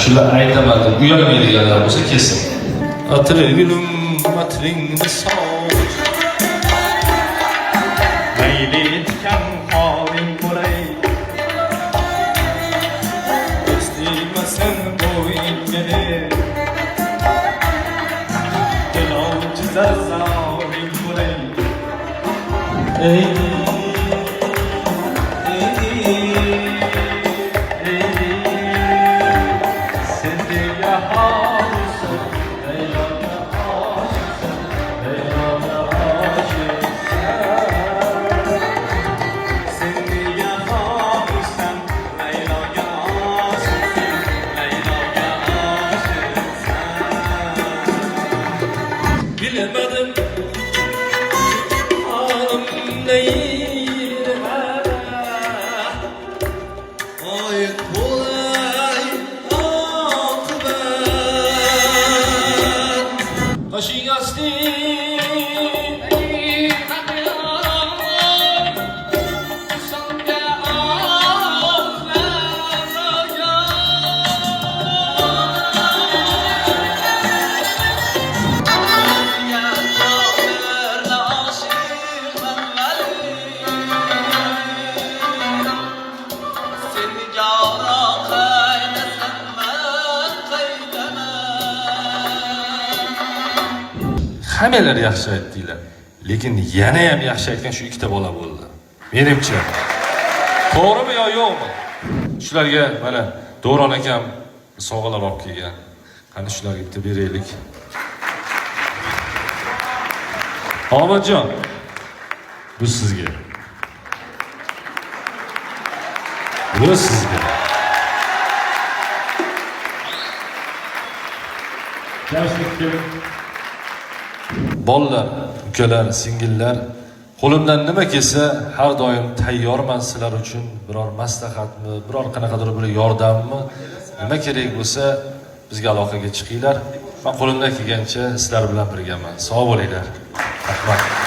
shular aytaman deb uyalmaydiganlar bo'lsa kelsin. Atirgulum atringni soch, mayli etgan holing bo'lay, o'zlimasin bo'yingani, ilovchi zarzoring bo'lay. Ey bilemedim halim neydi, ayık olay akıbet taşın yastı hammalar yaxshi aytdilar, lekin yana ham yaxshi aytgan shu ikkita bola bo'ldi. Menimcha. To'g'rimi yo yo'qmi? Shularga mana Davron akam sovg'alar olib kelgan. Qani shularga bitta beraylik. Omadjon, bu sizga. Bu sizga. Bolalar, ukalar, singillar, qo'limdan nima kelsa har doim tayyorman sizlar uchun. Biror maslahatmi, biror qanaqadir bir yordammi, nima kerak bo'lsa bizga aloqaga chiqinglar. Men qo'limdan kelgancha sizlar bilan birgaman. Sog' bo'linglar. Rahmat.